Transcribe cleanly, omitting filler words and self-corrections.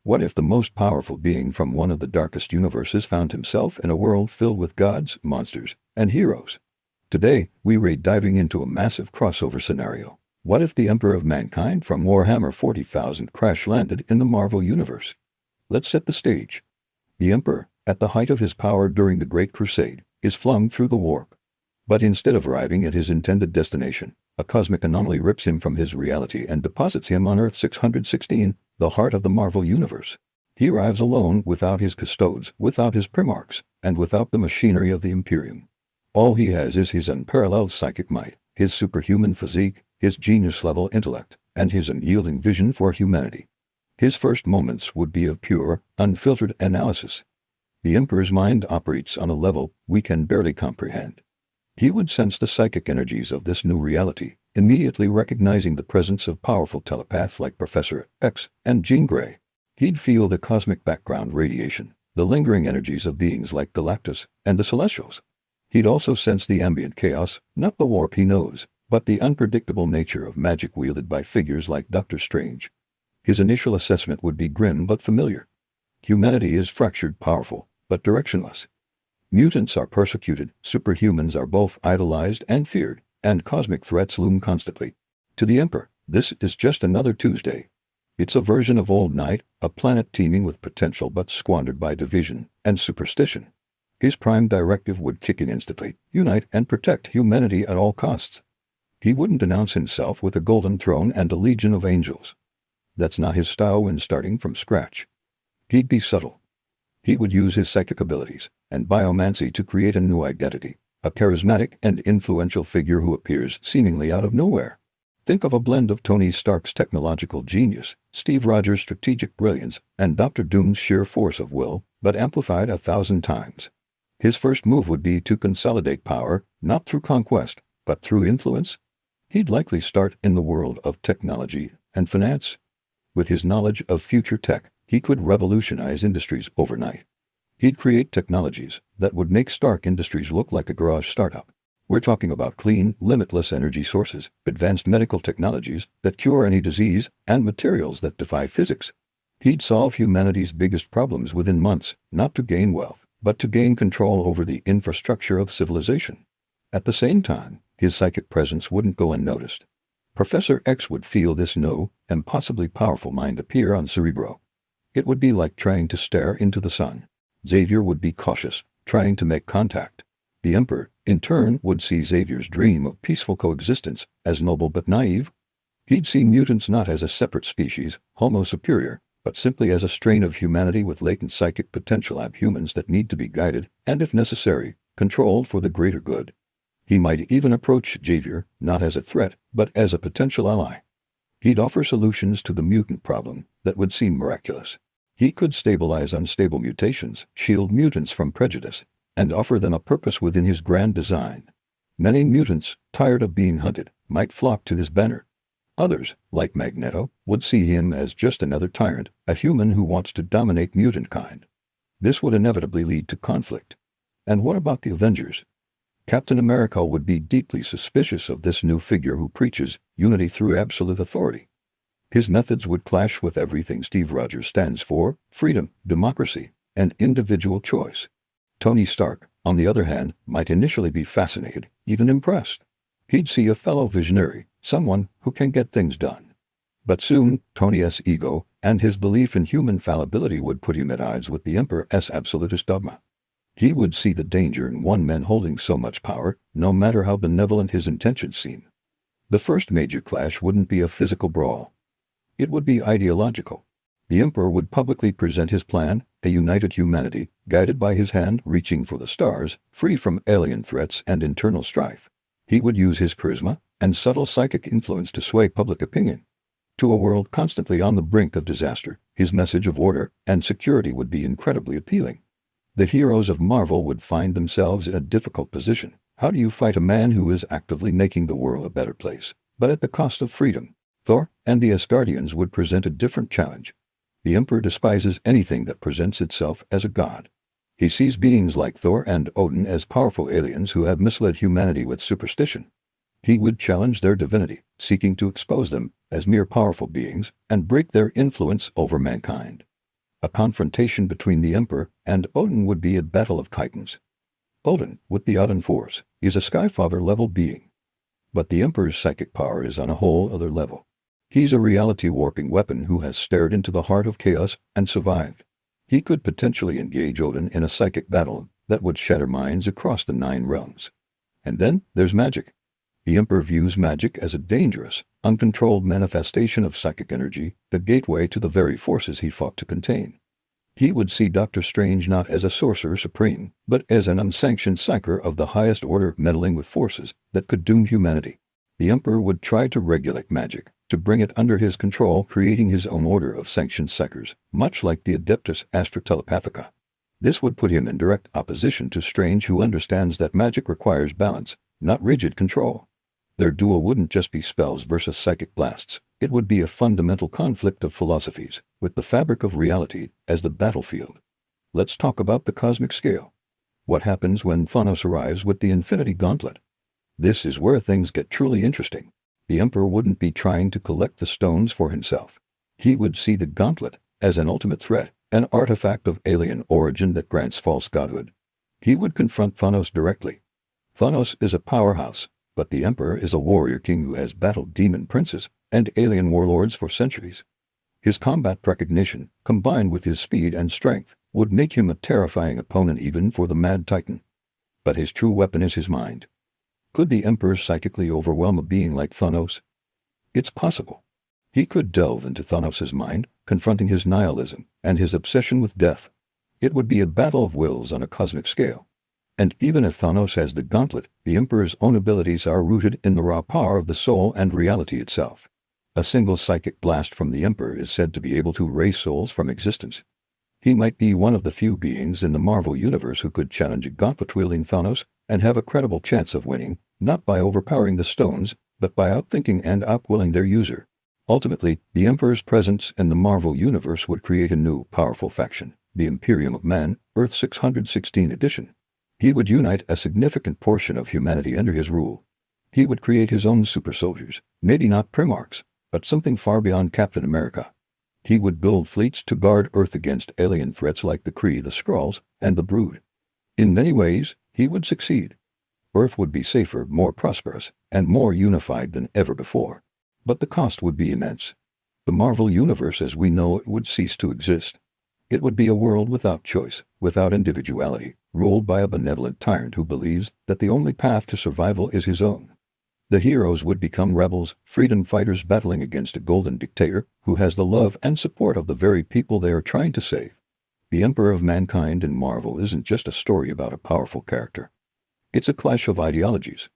What if the most powerful being from one of the darkest universes found himself in a world filled with gods, monsters, and heroes? Today, we're diving into a massive crossover scenario. What if the Emperor of Mankind from Warhammer 40,000 crash-landed in the Marvel Universe? Let's set the stage. The Emperor, at the height of his power during the Great Crusade, is flung through the warp. But instead of arriving at his intended destination, a cosmic anomaly rips him from his reality and deposits him on Earth 616, the heart of the Marvel Universe. He arrives alone, without his custodes, without his primarchs, and without the machinery of the Imperium. All he has is his unparalleled psychic might, his superhuman physique, his genius-level intellect, and his unyielding vision for humanity. His first moments would be of pure, unfiltered analysis. The Emperor's mind operates on a level we can barely comprehend. He would sense the psychic energies of this new reality, immediately recognizing the presence of powerful telepaths like Professor X and Jean Grey. He'd feel the cosmic background radiation, the lingering energies of beings like Galactus and the Celestials. He'd also sense the ambient chaos, not the warp he knows, but the unpredictable nature of magic wielded by figures like Doctor Strange. His initial assessment would be grim but familiar. Humanity is fractured, powerful, but directionless. Mutants are persecuted, superhumans are both idolized and feared, and cosmic threats loom constantly. To the Emperor, this is just another Tuesday. It's a version of Old Night, a planet teeming with potential but squandered by division and superstition. His prime directive would kick in instantly: unite and protect humanity at all costs. He wouldn't announce himself with a golden throne and a legion of angels. That's not his style when starting from scratch. He'd be subtle. He would use his psychic abilities and biomancy to create a new identity, a charismatic and influential figure who appears seemingly out of nowhere. Think of a blend of Tony Stark's technological genius, Steve Rogers' strategic brilliance, and Dr. Doom's sheer force of will, but amplified 1,000 times. His first move would be to consolidate power, not through conquest, but through influence. He'd likely start in the world of technology and finance. With his knowledge of future tech, he could revolutionize industries overnight. He'd create technologies that would make Stark Industries look like a garage startup. We're talking about clean, limitless energy sources, advanced medical technologies that cure any disease, and materials that defy physics. He'd solve humanity's biggest problems within months, not to gain wealth, but to gain control over the infrastructure of civilization. At the same time, his psychic presence wouldn't go unnoticed. Professor X would feel this new, impossibly powerful mind appear on Cerebro. It would be like trying to stare into the sun. Xavier would be cautious, trying to make contact. The Emperor, in turn, would see Xavier's dream of peaceful coexistence as noble but naive. He'd see mutants not as a separate species, Homo superior, but simply as a strain of humanity with latent psychic potential, abhumans that need to be guided, and if necessary, controlled for the greater good. He might even approach Xavier, not as a threat, but as a potential ally. He'd offer solutions to the mutant problem that would seem miraculous. He could stabilize unstable mutations, shield mutants from prejudice, and offer them a purpose within his grand design. Many mutants, tired of being hunted, might flock to his banner. Others, like Magneto, would see him as just another tyrant, a human who wants to dominate mutant kind. This would inevitably lead to conflict. And what about the Avengers? Captain America would be deeply suspicious of this new figure who preaches unity through absolute authority. His methods would clash with everything Steve Rogers stands for: freedom, democracy, and individual choice. Tony Stark, on the other hand, might initially be fascinated, even impressed. He'd see a fellow visionary, someone who can get things done. But soon, Tony's ego and his belief in human fallibility would put him at odds with the Emperor's absolutist dogma. He would see the danger in one man holding so much power, no matter how benevolent his intentions seem. The first major clash wouldn't be a physical brawl. It would be ideological. The Emperor would publicly present his plan, a united humanity, guided by his hand reaching for the stars, free from alien threats and internal strife. He would use his charisma and subtle psychic influence to sway public opinion. To a world constantly on the brink of disaster, his message of order and security would be incredibly appealing. The heroes of Marvel would find themselves in a difficult position. How do you fight a man who is actively making the world a better place, but at the cost of freedom? Thor and the Asgardians would present a different challenge. The Emperor despises anything that presents itself as a god. He sees beings like Thor and Odin as powerful aliens who have misled humanity with superstition. He would challenge their divinity, seeking to expose them as mere powerful beings and break their influence over mankind. A confrontation between the Emperor and Odin would be a battle of titans. Odin, with the Odin Force, is a Skyfather-level being. But the Emperor's psychic power is on a whole other level. He's a reality-warping weapon who has stared into the heart of chaos and survived. He could potentially engage Odin in a psychic battle that would shatter minds across the 9 realms. And then there's magic. The Emperor views magic as a dangerous, uncontrolled manifestation of psychic energy, the gateway to the very forces he fought to contain. He would see Doctor Strange not as a sorcerer supreme, but as an unsanctioned psyker of the highest order meddling with forces that could doom humanity. The Emperor would try to regulate magic, to bring it under his control, creating his own order of sanctioned psykers, much like the Adeptus Astra Telepathica. This would put him in direct opposition to Strange, who understands that magic requires balance, not rigid control. Their duel wouldn't just be spells versus psychic blasts. It would be a fundamental conflict of philosophies, with the fabric of reality as the battlefield. Let's talk about the cosmic scale. What happens when Thanos arrives with the Infinity Gauntlet? This is where things get truly interesting. The Emperor wouldn't be trying to collect the stones for himself. He would see the gauntlet as an ultimate threat, an artifact of alien origin that grants false godhood. He would confront Thanos directly. Thanos is a powerhouse, but the Emperor is a warrior king who has battled demon princes and alien warlords for centuries. His combat recognition, combined with his speed and strength, would make him a terrifying opponent even for the Mad Titan. But his true weapon is his mind. Could the Emperor psychically overwhelm a being like Thanos? It's possible. He could delve into Thanos' mind, confronting his nihilism and his obsession with death. It would be a battle of wills on a cosmic scale. And even if Thanos has the gauntlet, the Emperor's own abilities are rooted in the raw power of the soul and reality itself. A single psychic blast from the Emperor is said to be able to erase souls from existence. He might be one of the few beings in the Marvel Universe who could challenge a gauntlet-wielding Thanos and have a credible chance of winning, not by overpowering the stones, but by outthinking and outwilling their user. Ultimately, the Emperor's presence in the Marvel Universe would create a new, powerful faction, the Imperium of Man, Earth 616 edition. He would unite a significant portion of humanity under his rule. He would create his own super soldiers, maybe not Primarchs, but something far beyond Captain America. He would build fleets to guard Earth against alien threats like the Kree, the Skrulls, and the Brood. In many ways, he would succeed. Earth would be safer, more prosperous, and more unified than ever before. But the cost would be immense. The Marvel Universe as we know it would cease to exist. It would be a world without choice, without individuality, ruled by a benevolent tyrant who believes that the only path to survival is his own. The heroes would become rebels, freedom fighters battling against a golden dictator who has the love and support of the very people they are trying to save. The Emperor of Mankind in Marvel isn't just a story about a powerful character. It's a clash of ideologies,